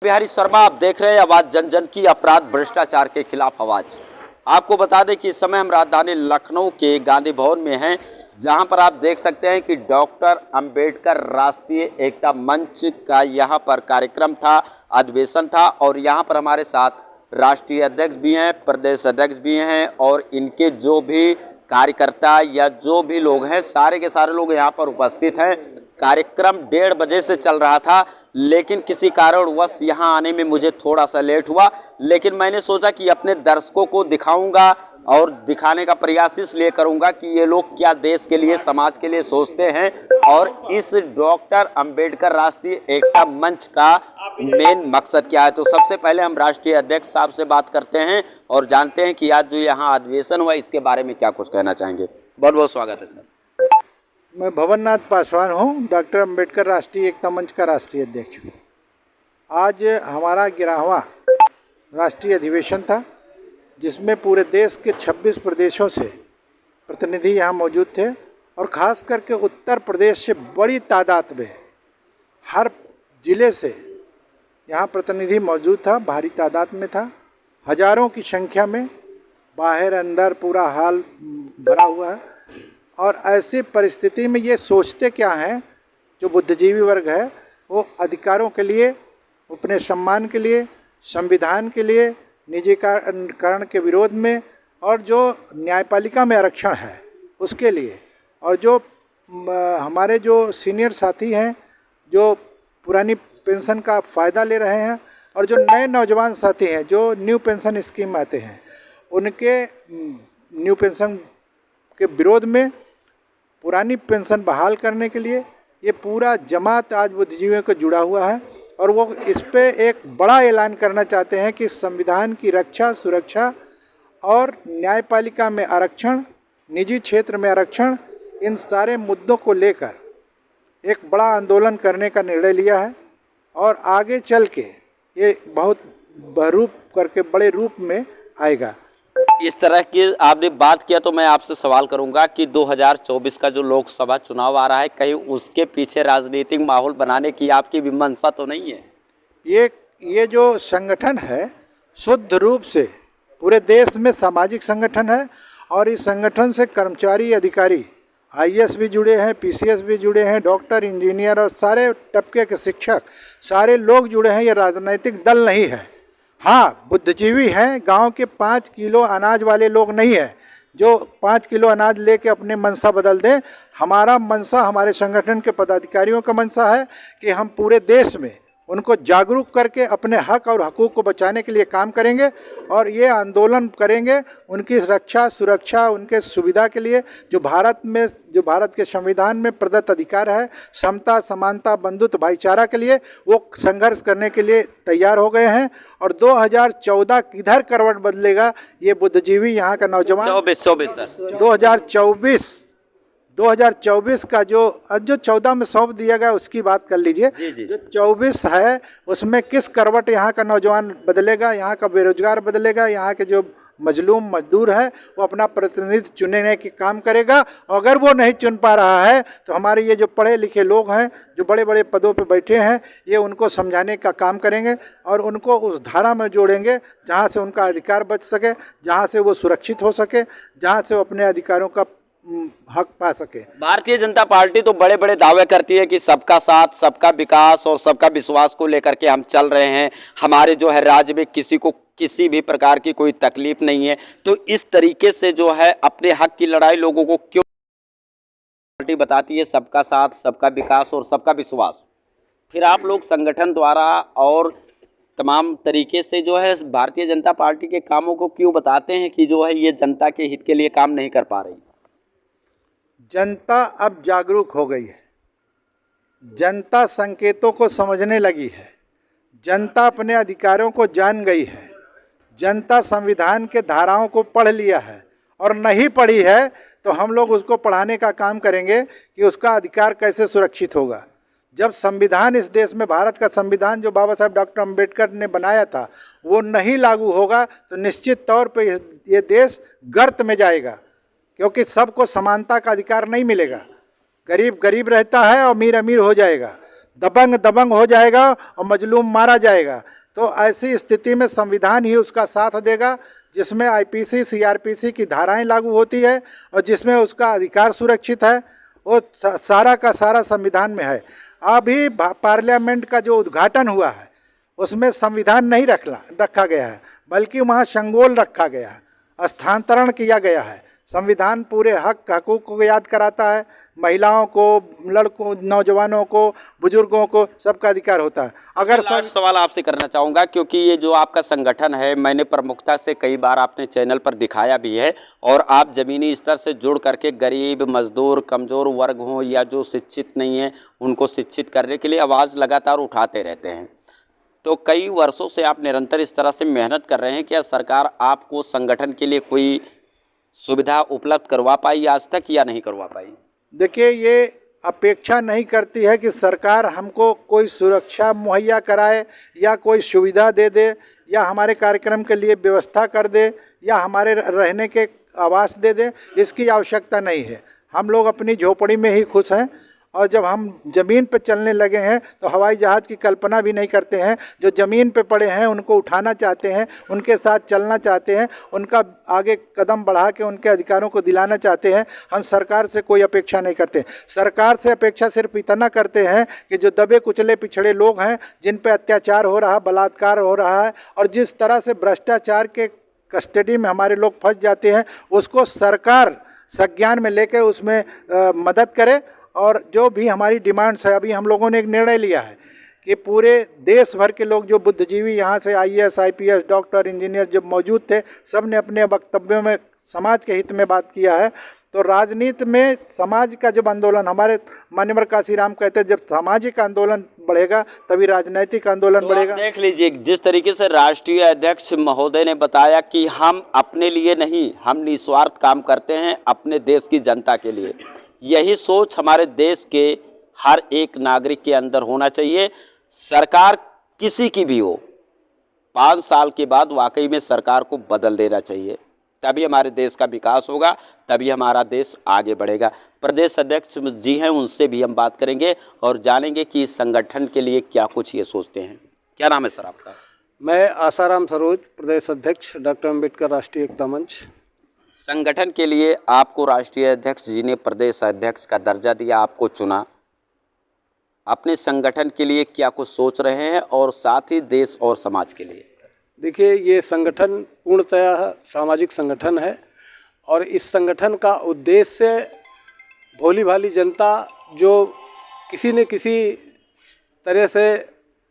बिहारी शर्मा, आप देख रहे हैं आवाज जन जन की, अपराध भ्रष्टाचार के खिलाफ आवाज। आपको बता दें कि इस समय हम राजधानी लखनऊ के गांधी भवन में हैं, जहां पर आप देख सकते हैं कि डॉक्टर अंबेडकर राष्ट्रीय एकता मंच का यहां पर कार्यक्रम था, अधिवेशन था। और यहां पर हमारे साथ राष्ट्रीय अध्यक्ष भी हैं, प्रदेश अध्यक्ष भी हैं और इनके जो भी कार्यकर्ता या जो भी लोग हैं, सारे के सारे लोग यहाँ पर उपस्थित हैं। कार्यक्रम 1:30 बजे से चल रहा था, लेकिन किसी कारणवश यहाँ आने में मुझे थोड़ा सा लेट हुआ। लेकिन मैंने सोचा कि अपने दर्शकों को दिखाऊंगा और दिखाने का प्रयास इसलिए करूंगा कि ये लोग क्या देश के लिए, समाज के लिए सोचते हैं और इस डॉक्टर अंबेडकर राष्ट्रीय एकता मंच का मेन मकसद क्या है। तो सबसे पहले हम राष्ट्रीय अध्यक्ष साहब से बात करते हैं और जानते हैं कि आज जो यहाँ अधिवेशन हुआ इसके बारे में क्या कुछ कहना चाहेंगे। बहुत बहुत स्वागत है सर। मैं भवननाथ पासवान हूँ, डॉक्टर अंबेडकर राष्ट्रीय एकता मंच का राष्ट्रीय अध्यक्ष हूँ। आज हमारा 11वां राष्ट्रीय अधिवेशन था, जिसमें पूरे देश के 26 प्रदेशों से प्रतिनिधि यहाँ मौजूद थे और ख़ास करके उत्तर प्रदेश से बड़ी तादाद में हर ज़िले से यहाँ प्रतिनिधि मौजूद था, भारी तादाद में था। हज़ारों की संख्या में बाहर अंदर पूरा हाल भरा हुआ है। और ऐसी परिस्थिति में ये सोचते क्या हैं, जो बुद्धिजीवी वर्ग है वो अधिकारों के लिए, अपने सम्मान के लिए, संविधान के लिए, निजीकरण के विरोध में, और जो न्यायपालिका में आरक्षण है उसके लिए, और जो हमारे जो सीनियर साथी हैं जो पुरानी पेंशन का फ़ायदा ले रहे हैं, और जो नए नौजवान साथी हैं जो न्यू पेंशन स्कीम आते हैं, उनके न्यू पेंशन के विरोध में, पुरानी पेंशन बहाल करने के लिए ये पूरा जमात आज बुद्धिजीवियों को जुड़ा हुआ है। और वो इस पे एक बड़ा ऐलान करना चाहते हैं कि संविधान की रक्षा, सुरक्षा और न्यायपालिका में आरक्षण, निजी क्षेत्र में आरक्षण, इन सारे मुद्दों को लेकर एक बड़ा आंदोलन करने का निर्णय लिया है। और आगे चल के ये बहुत बहरूप करके बड़े रूप में आएगा। इस तरह की आपने बात किया तो मैं आपसे सवाल करूंगा कि 2024 का जो लोकसभा चुनाव आ रहा है, कहीं उसके पीछे राजनीतिक माहौल बनाने की आपकी भी मंशा तो नहीं है? ये जो संगठन है शुद्ध रूप से पूरे देश में सामाजिक संगठन है। और इस संगठन से कर्मचारी, अधिकारी, आईएएस भी जुड़े हैं, पीसीएस भी जुड़े हैं, डॉक्टर, इंजीनियर और सारे तबके के शिक्षक, सारे लोग जुड़े हैं। ये राजनीतिक दल नहीं है। हाँ, बुद्धिजीवी हैं, गांव के 5 किलो अनाज वाले लोग नहीं हैं जो 5 किलो अनाज लेके अपने मंशा बदल दें। हमारा मंशा, हमारे संगठन के पदाधिकारियों का मंशा है कि हम पूरे देश में उनको जागरूक करके अपने हक और हकूक़ को बचाने के लिए काम करेंगे और ये आंदोलन करेंगे उनकी रक्षा, सुरक्षा, उनके सुविधा के लिए, जो भारत के संविधान में प्रदत्त अधिकार है, समता, समानता, बंधुत्व, भाईचारा के लिए वो संघर्ष करने के लिए तैयार हो गए हैं। और 2014 किधर करवट बदलेगा, ये बुद्धिजीवी यहाँ का नौजवान 2024 का जो 14 में सौंप दिया गया उसकी बात कर लीजिए। जो 24 है उसमें किस करवट यहाँ का नौजवान बदलेगा, यहाँ का बेरोजगार बदलेगा, यहाँ के जो मजलूम मजदूर है वो अपना प्रतिनिधि चुनने के काम करेगा। अगर वो नहीं चुन पा रहा है तो हमारे ये जो पढ़े लिखे लोग हैं जो बड़े बड़े पदों पे बैठे हैं, ये उनको समझाने का काम करेंगे और उनको उस धारा में जोड़ेंगे जहाँ से उनका अधिकार बच सके, जहाँ से वो सुरक्षित हो सके, जहाँ से वो अपने अधिकारों का हक पा सके। भारतीय जनता पार्टी तो बड़े बड़े दावे करती है कि सबका साथ, सबका विकास और सबका विश्वास को लेकर के हम चल रहे हैं, हमारे जो है राज्य में किसी को किसी भी प्रकार की कोई तकलीफ नहीं है। तो इस तरीके से जो है अपने हक की लड़ाई लोगों को क्यों पार्टी बताती है सबका साथ, सबका विकास और सबका विश्वास, फिर आप लोग संगठन द्वारा और तमाम तरीके से जो है भारतीय जनता पार्टी के कामों को क्यों बताते हैं कि जो है ये जनता के हित के लिए काम नहीं कर पा रही? जनता अब जागरूक हो गई है, जनता संकेतों को समझने लगी है, जनता अपने अधिकारों को जान गई है, जनता संविधान के धाराओं को पढ़ लिया है। और नहीं पढ़ी है तो हम लोग उसको पढ़ाने का काम करेंगे कि उसका अधिकार कैसे सुरक्षित होगा। जब संविधान इस देश में, भारत का संविधान जो बाबा साहब डॉक्टर अंबेडकर ने बनाया था, वो नहीं लागू होगा तो निश्चित तौर पे ये देश गर्त में जाएगा, क्योंकि सबको समानता का अधिकार नहीं मिलेगा। गरीब गरीब रहता है और अमीर अमीर हो जाएगा। दबंग दबंग हो जाएगा और मजलूम मारा जाएगा। तो ऐसी स्थिति में संविधान ही उसका साथ देगा, जिसमें आईपीसी सीआरपीसी की धाराएं लागू होती है और जिसमें उसका अधिकार सुरक्षित है। वो सारा का सारा संविधान में है। अभी पार्लियामेंट का जो उद्घाटन हुआ है उसमें संविधान नहीं रखा गया है, बल्कि वहाँ शंगोल रखा गया है, स्थानांतरण किया गया है। संविधान पूरे हकूक़ को याद कराता है, महिलाओं को, लड़कों, नौजवानों को, बुजुर्गों को सबका अधिकार होता है। अगर सवाल आपसे करना चाहूँगा, क्योंकि ये जो आपका संगठन है, मैंने प्रमुखता से कई बार आपने चैनल पर दिखाया भी है, और आप ज़मीनी स्तर से जुड़ करके गरीब, मजदूर, कमज़ोर वर्ग हों या जो शिक्षित नहीं हैं उनको शिक्षित करने के लिए आवाज़ लगातार उठाते रहते हैं। तो कई वर्षों से आप निरंतर इस तरह से मेहनत कर रहे हैं। क्या सरकार आपको संगठन के लिए कोई सुविधा उपलब्ध करवा पाई आज तक या नहीं करवा पाई? देखिए, ये अपेक्षा नहीं करती है कि सरकार हमको कोई सुरक्षा मुहैया कराए या कोई सुविधा दे दे या हमारे कार्यक्रम के लिए व्यवस्था कर दे या हमारे रहने के आवास दे दे। इसकी आवश्यकता नहीं है। हम लोग अपनी झोपड़ी में ही खुश हैं, और जब हम ज़मीन पर चलने लगे हैं तो हवाई जहाज़ की कल्पना भी नहीं करते हैं। जो ज़मीन पे पड़े हैं उनको उठाना चाहते हैं, उनके साथ चलना चाहते हैं, उनका आगे कदम बढ़ा के उनके अधिकारों को दिलाना चाहते हैं। हम सरकार से कोई अपेक्षा नहीं करते। सरकार से अपेक्षा सिर्फ इतना करते हैं कि जो दबे कुचले पिछड़े लोग हैं, जिन पे अत्याचार हो रहा, बलात्कार हो रहा है, और जिस तरह से भ्रष्टाचार के कस्टडी में हमारे लोग फंस जाते हैं, उसको सरकार संज्ञान में लेकर उसमें मदद करे। और जो भी हमारी डिमांड्स है, अभी हम लोगों ने एक निर्णय लिया है कि पूरे देश भर के लोग जो बुद्धिजीवी यहाँ से आईएएस, आईपीएस, डॉक्टर, इंजीनियर जब मौजूद थे, सब ने अपने वक्तव्यों में समाज के हित में बात किया है। तो राजनीति में समाज का जब आंदोलन, हमारे मान्यवर काशीराम कहते हैं, जब सामाजिक आंदोलन बढ़ेगा तभी राजनीतिक आंदोलन बढ़ेगा। देख लीजिए, जिस तरीके से राष्ट्रीय अध्यक्ष महोदय ने बताया कि हम अपने लिए नहीं, हम निस्वार्थ काम करते हैं अपने देश की जनता के लिए। यही सोच हमारे देश के हर एक नागरिक के अंदर होना चाहिए। सरकार किसी की भी हो, 5 साल के बाद वाकई में सरकार को बदल देना चाहिए, तभी हमारे देश का विकास होगा, तभी हमारा देश आगे बढ़ेगा। प्रदेश अध्यक्ष जी हैं, उनसे भी हम बात करेंगे और जानेंगे कि इस संगठन के लिए क्या कुछ ये सोचते हैं। क्या नाम है सर आपका? मैं आसाराम सरोज, प्रदेश अध्यक्ष डॉक्टर अम्बेडकर राष्ट्रीय एकता मंच। संगठन के लिए आपको राष्ट्रीय अध्यक्ष जी ने प्रदेश अध्यक्ष का दर्जा दिया, आपको चुना। अपने संगठन के लिए क्या कुछ सोच रहे हैं और साथ ही देश और समाज के लिए? देखिए, ये संगठन पूर्णतः सामाजिक संगठन है और इस संगठन का उद्देश्य भोली भाली जनता जो किसी न किसी तरह से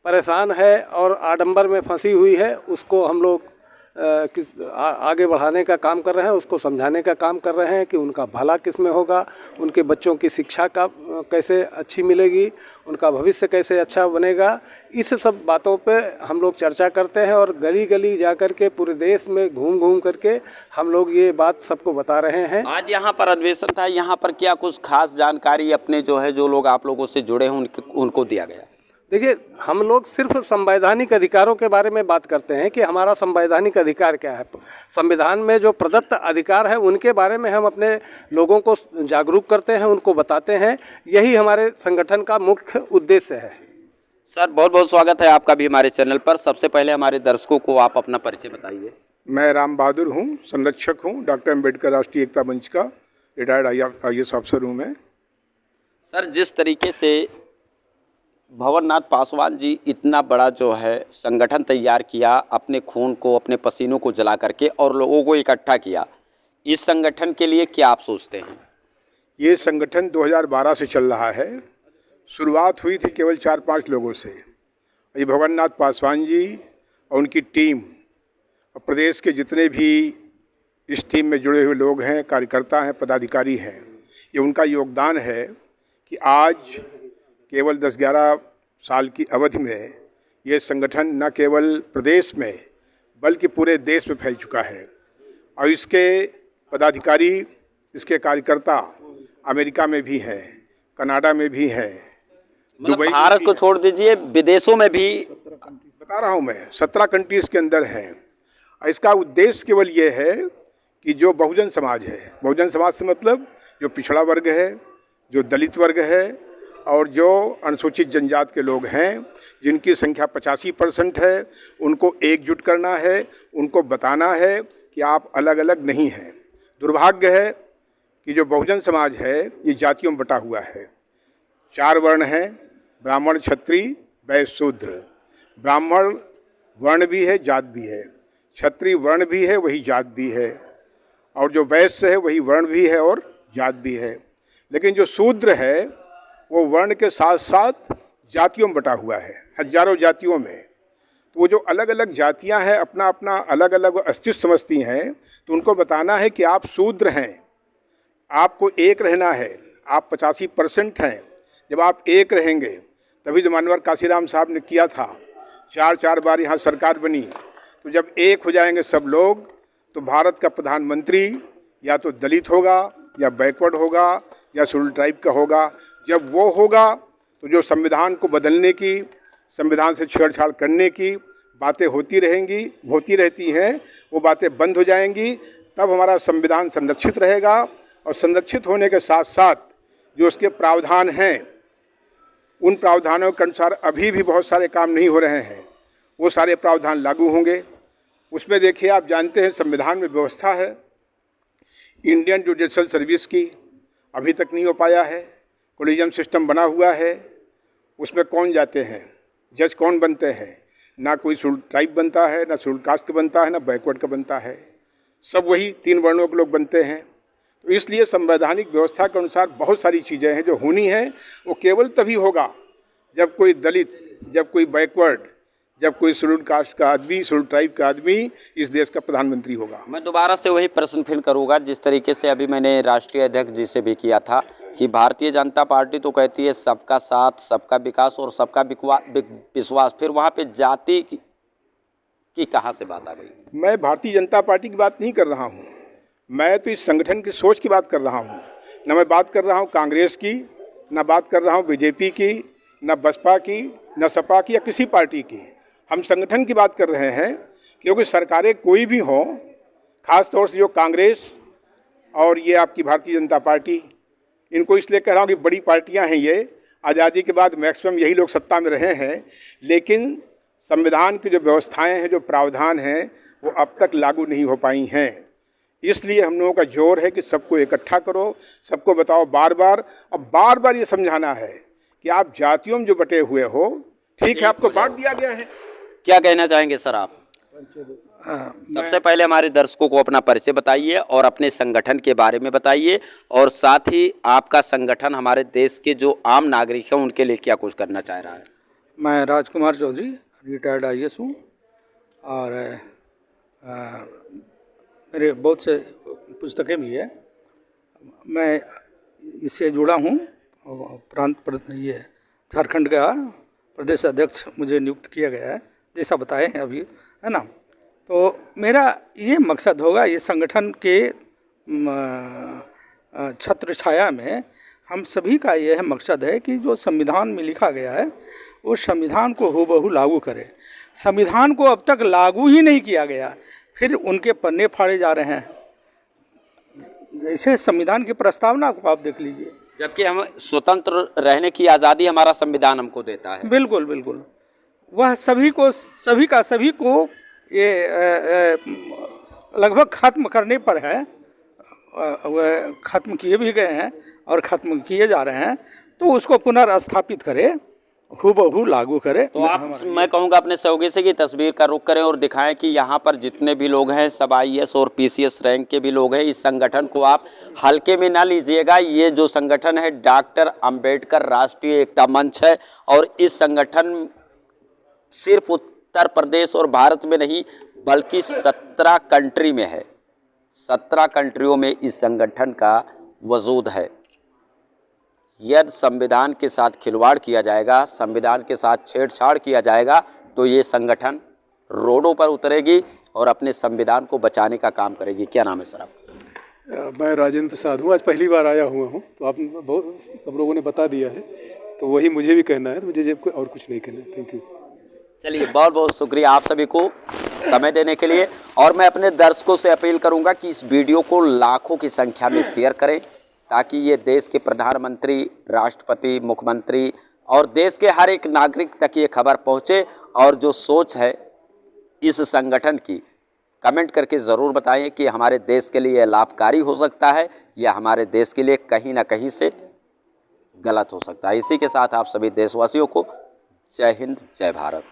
परेशान है और आडंबर में फंसी हुई है, उसको हम लोग आगे बढ़ाने का काम कर रहे हैं, उसको समझाने का काम कर रहे हैं कि उनका भला किस में होगा, उनके बच्चों की शिक्षा का कैसे अच्छी मिलेगी, उनका भविष्य कैसे अच्छा बनेगा। इस सब बातों पे हम लोग चर्चा करते हैं और गली गली जा कर के पूरे देश में घूम घूम करके हम लोग ये बात सबको बता रहे हैं। आज यहाँ पर अधिवेशन था, यहाँ पर क्या कुछ खास जानकारी अपने जो लोग आप लोगों से जुड़े हैं उनको दिया गया? देखिए, हम लोग सिर्फ संवैधानिक अधिकारों के बारे में बात करते हैं कि हमारा संवैधानिक अधिकार क्या है। संविधान में जो प्रदत्त अधिकार है उनके बारे में हम अपने लोगों को जागरूक करते हैं, उनको बताते हैं। यही हमारे संगठन का मुख्य उद्देश्य है। सर, बहुत बहुत स्वागत है आपका भी हमारे चैनल पर। सबसे पहले हमारे दर्शकों को आप अपना परिचय बताइए। मैं राम बहादुर हूँ, संरक्षक हूँ, डॉक्टर अम्बेडकर राष्ट्रीय एकता मंच का रिटायर्ड IAS ऑफिसर हूँ मैं। सर, जिस तरीके से भंवरनाथ पासवान जी इतना बड़ा जो है संगठन तैयार किया, अपने खून को, अपने पसीनों को जला करके और लोगों को इकट्ठा किया, इस संगठन के लिए क्या आप सोचते हैं? ये संगठन 2012 से चल रहा है। शुरुआत हुई थी केवल 4-5 लोगों से। ये भंवरनाथ पासवान जी और उनकी टीम और प्रदेश के जितने भी इस टीम में जुड़े हुए लोग हैं, कार्यकर्ता हैं, पदाधिकारी हैं, ये उनका योगदान है कि आज केवल 10-11 साल की अवधि में ये संगठन न केवल प्रदेश में बल्कि पूरे देश में फैल चुका है। और इसके पदाधिकारी, इसके कार्यकर्ता अमेरिका में भी हैं, कनाडा में भी हैं, मतलब भारत को छोड़ दीजिए, विदेशों में भी बता रहा हूँ मैं, 17 कंट्रीज़ के अंदर हैं। और इसका उद्देश्य केवल ये है कि जो बहुजन समाज है, बहुजन समाज से मतलब जो पिछड़ा वर्ग है, जो दलित वर्ग है और जो अनुसूचित जनजाति के लोग हैं, जिनकी संख्या 85% है, उनको एकजुट करना है, उनको बताना है कि आप अलग अलग नहीं हैं। दुर्भाग्य है कि जो बहुजन समाज है ये जातियों में बटा हुआ है। 4 वर्ण हैं, ब्राह्मण, क्षत्रिय, वैश्य, शूद्र। ब्राह्मण वर्ण भी है, जात भी है, क्षत्रिय वर्ण भी है, वही जात भी है, और जो वैश्य है वही वर्ण भी है और जात भी है। लेकिन जो शूद्र है वो वर्ण के साथ साथ जातियों में बटा हुआ है, हजारों जातियों में। तो वो जो अलग अलग जातियां हैं अपना अपना अलग अलग अस्तित्व समझती हैं, तो उनको बताना है कि आप शूद्र हैं, आपको एक रहना है, आप 85% हैं। जब आप एक रहेंगे तभी जो मानवर काशीराम साहब ने किया था, 4 बार यहाँ सरकार बनी, तो जब एक हो जाएंगे सब लोग तो भारत का प्रधानमंत्री या तो दलित होगा या बैकवर्ड होगा या शेड्यूल्ड ट्राइब का होगा। जब वो होगा तो जो संविधान को बदलने की, संविधान से छेड़छाड़ करने की बातें होती रहती हैं, वो बातें बंद हो जाएंगी। तब हमारा संविधान संरक्षित रहेगा, और संरक्षित होने के साथ साथ जो उसके प्रावधान हैं, उन प्रावधानों के अनुसार अभी भी बहुत सारे काम नहीं हो रहे हैं, वो सारे प्रावधान लागू होंगे। उसमें देखिए, आप जानते हैं संविधान में व्यवस्था है इंडियन जुडिशल सर्विस की, अभी तक नहीं हो पाया है। कोलिजियम सिस्टम बना हुआ है, उसमें कौन जाते हैं, जज कौन बनते हैं? ना कोई शेड्यूल्ड ट्राइब बनता है, ना शेड्यूल्ड कास्ट का बनता है, ना बैकवर्ड का बनता है, सब वही 3 वर्णों के लोग बनते हैं। तो इसलिए संवैधानिक व्यवस्था के अनुसार बहुत सारी चीज़ें हैं जो होनी है, वो केवल तभी होगा जब कोई दलित, जब कोई बैकवर्ड, जब कोई शेड्यूल्ड कास्ट का आदमी, शेड्यूल्ड ट्राइब का आदमी इस देश का प्रधानमंत्री होगा। मैं दोबारा से वही प्रश्न फिर करूंगा जिस तरीके से अभी मैंने राष्ट्रीय अध्यक्ष जी से भी किया था कि भारतीय जनता पार्टी तो कहती है सबका साथ, सबका विकास और सबका विश्वास, फिर वहाँ पे जाति की कहाँ से बात आ गई? मैं भारतीय जनता पार्टी की बात नहीं कर रहा हूँ, मैं तो इस संगठन की सोच की बात कर रहा हूँ। न मैं बात कर रहा हूँ कांग्रेस की, न बात कर रहा हूँ बीजेपी की, न बसपा की, न सपा की या किसी पार्टी की। हम संगठन की बात कर रहे हैं, क्योंकि सरकारें कोई भी हों, खास तौर से जो कांग्रेस और ये आपकी भारतीय जनता पार्टी, इनको इसलिए कह रहा हूँ कि बड़ी पार्टियां हैं ये, आज़ादी के बाद मैक्सिमम यही लोग सत्ता में रहे हैं, लेकिन संविधान की जो व्यवस्थाएं हैं, जो प्रावधान हैं, वो अब तक लागू नहीं हो पाई हैं। इसलिए हम लोगों का जोर है कि सबको इकट्ठा करो, सबको बताओ बार बार, और बार बार ये समझाना है कि आप जातियों में जो बटे हुए हो, ठीक है, आपको बांट दिया गया है। क्या कहना चाहेंगे सर आप? सबसे पहले हमारे दर्शकों को अपना परिचय बताइए और अपने संगठन के बारे में बताइए, और साथ ही आपका संगठन हमारे देश के जो आम नागरिक हैं उनके लिए क्या कुछ करना चाह रहा है। मैं राजकुमार चौधरी, रिटायर्ड IAS हूँ, और मेरे बहुत से पुस्तकें भी है। मैं इससे जुड़ा हूँ, ये झारखंड का प्रदेश अध्यक्ष मुझे नियुक्त किया गया है, जैसा बताए हैं अभी, है ना। तो मेरा ये मकसद होगा, ये संगठन के छत्र छाया में हम सभी का यह मकसद है कि जो संविधान में लिखा गया है उस संविधान को हूबहू लागू करें। संविधान को अब तक लागू ही नहीं किया गया, फिर उनके पन्ने फाड़े जा रहे हैं। जैसे संविधान की प्रस्तावना को आप देख लीजिए, जबकि हम स्वतंत्र रहने की आज़ादी हमारा संविधान हमको देता है। बिल्कुल बिल्कुल, वह सभी को ये लगभग खत्म करने पर है, वह खत्म किए भी गए हैं और खत्म किए जा रहे हैं, तो उसको पुनर्स्थापित करें, हूबहू लागू करें। तो आप, मैं कहूँगा अपने सहयोगी से कि तस्वीर का रुख करें और दिखाएं कि यहाँ पर जितने भी लोग हैं सब IAS और PCS रैंक के भी लोग हैं। इस संगठन को आप हल्के में ना लीजिएगा। ये जो संगठन है डॉक्टर अंबेडकर राष्ट्रीय एकता मंच है, और इस संगठन सिर्फ उत्तर प्रदेश और भारत में नहीं बल्कि 17 कंट्री में है, 17 कंट्रियों में इस संगठन का वजूद है। यदि संविधान के साथ खिलवाड़ किया जाएगा, संविधान के साथ छेड़छाड़ किया जाएगा, तो ये संगठन रोडों पर उतरेगी और अपने संविधान को बचाने का काम करेगी। क्या नाम है सर आपका? मैं राजेंद्र प्रसाद हूँ, आज पहली बार आया हुआ हूँ, तो आप बहुत सब लोगों ने बता दिया है, तो वही मुझे भी कहना है, तो मुझे और कुछ नहीं कहना है। Thank you. चलिए, बहुत बहुत शुक्रिया आप सभी को समय देने के लिए, और मैं अपने दर्शकों से अपील करूंगा कि इस वीडियो को लाखों की संख्या में शेयर करें ताकि ये देश के प्रधानमंत्री, राष्ट्रपति, मुख्यमंत्री और देश के हर एक नागरिक तक ये खबर पहुँचे। और जो सोच है इस संगठन की, कमेंट करके ज़रूर बताएं कि हमारे देश के लिए लाभकारी हो सकता है या हमारे देश के लिए कहीं ना कहीं से गलत हो सकता है। इसी के साथ आप सभी देशवासियों को जय हिंद, जय भारत।